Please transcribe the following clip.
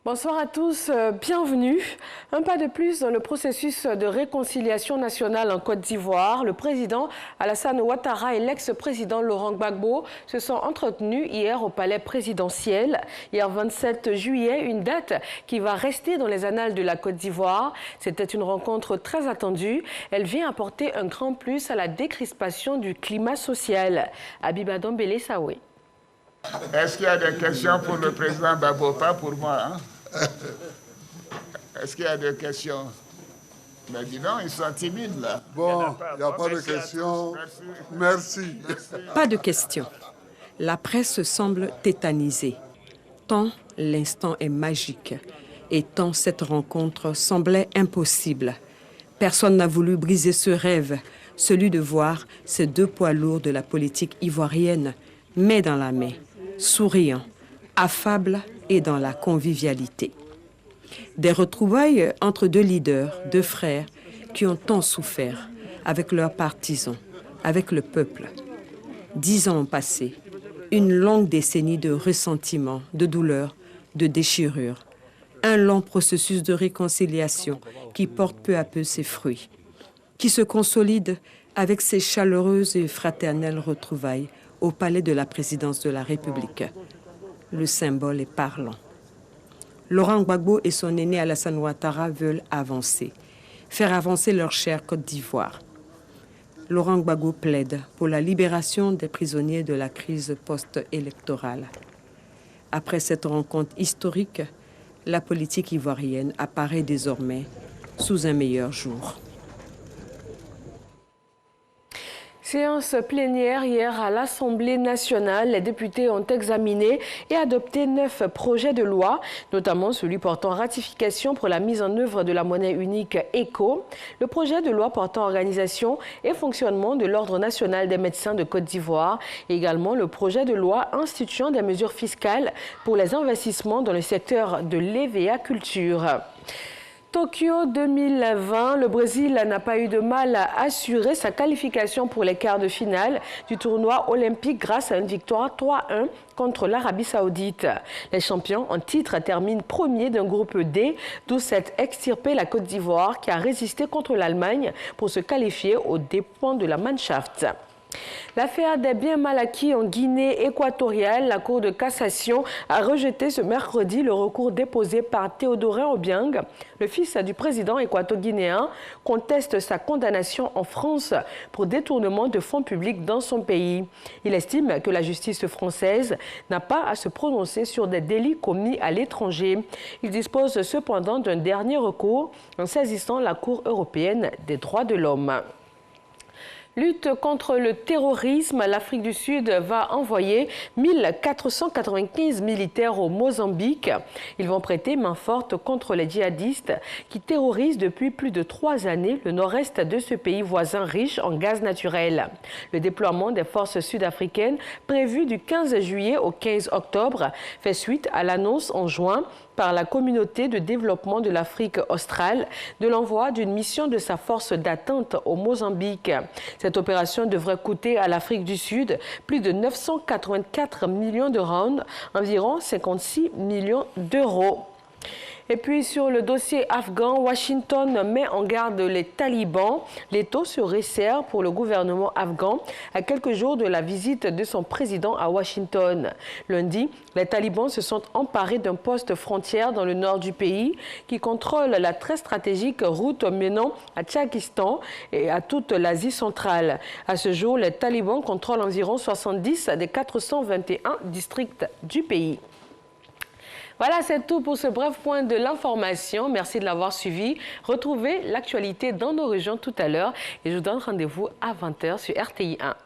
Bonsoir à tous, bienvenue. Un pas de plus dans le processus de réconciliation nationale en Côte d'Ivoire. Le président Alassane Ouattara et l'ex-président Laurent Gbagbo se sont entretenus hier au palais présidentiel. Hier 27 juillet, une date qui va rester dans les annales de la Côte d'Ivoire. C'était une rencontre très attendue. Elle vient apporter un grand plus à la décrispation du climat social. Abiba Dombele Saoué. Est-ce qu'il y a des questions pour le président Gbagbo? Pas pour moi, hein? Est-ce qu'il y a des questions? Mais dis donc, ils sont timides là. Bon, il n'y a pas de questions. Merci. Pas de questions. La presse semble tétanisée. Tant l'instant est magique et tant cette rencontre semblait impossible. Personne n'a voulu briser ce rêve, celui de voir ces deux poids lourds de la politique ivoirienne, main dans la main, souriants, affables et dans la convivialité. Des retrouvailles entre deux leaders, deux frères, qui ont tant souffert avec leurs partisans, avec le peuple. 10 ans ont passé, une longue décennie de ressentiment, de douleur, de déchirure. Un long processus de réconciliation qui porte peu à peu ses fruits, qui se consolide avec ses chaleureuses et fraternelles retrouvailles au palais de la présidence de la République. Le symbole est parlant. Laurent Gbagbo et son aîné Alassane Ouattara veulent avancer, faire avancer leur chère Côte d'Ivoire. Laurent Gbagbo plaide pour la libération des prisonniers de la crise post-électorale. Après cette rencontre historique, la politique ivoirienne apparaît désormais sous un meilleur jour. Séance plénière hier à l'Assemblée nationale. Les députés ont examiné et adopté 9 projets de loi, notamment celui portant ratification pour la mise en œuvre de la monnaie unique ECO, le projet de loi portant organisation et fonctionnement de l'Ordre national des médecins de Côte d'Ivoire, et également le projet de loi instituant des mesures fiscales pour les investissements dans le secteur de l'EVA-culture. Tokyo 2020, le Brésil n'a pas eu de mal à assurer sa qualification pour les quarts de finale du tournoi olympique grâce à une victoire 3-1 contre l'Arabie Saoudite. Les champions en titre terminent premier d'un groupe D, d'où s'est extirpée la Côte d'Ivoire qui a résisté contre l'Allemagne pour se qualifier aux dépens de la Mannschaft. L'affaire des biens mal acquis en Guinée équatoriale, la Cour de cassation a rejeté ce mercredi le recours déposé par Théodorin Obiang. Le fils du président équato-guinéen conteste sa condamnation en France pour détournement de fonds publics dans son pays. Il estime que la justice française n'a pas à se prononcer sur des délits commis à l'étranger. Il dispose cependant d'un dernier recours en saisissant la Cour européenne des droits de l'homme. Lutte contre le terrorisme, l'Afrique du Sud va envoyer 1495 militaires au Mozambique. Ils vont prêter main forte contre les djihadistes qui terrorisent depuis plus de 3 années le nord-est de ce pays voisin riche en gaz naturel. Le déploiement des forces sud-africaines prévu du 15 juillet au 15 octobre fait suite à l'annonce en juin par la communauté de développement de l'Afrique australe de l'envoi d'une mission de sa force d'attente au Mozambique. Cette opération devrait coûter à l'Afrique du Sud plus de 984 millions de rands, environ 56 millions d'euros. Et puis sur le dossier afghan, Washington met en garde les talibans. L'étau se resserre pour le gouvernement afghan à quelques jours de la visite de son président à Washington. Lundi, les talibans se sont emparés d'un poste frontière dans le nord du pays qui contrôle la très stratégique route menant à Tchakistan et à toute l'Asie centrale. À ce jour, les talibans contrôlent environ 70 des 421 districts du pays. Voilà, c'est tout pour ce bref point de l'information. Merci de l'avoir suivi. Retrouvez l'actualité dans nos régions tout à l'heure et je vous donne rendez-vous à 20 h sur RTI 1.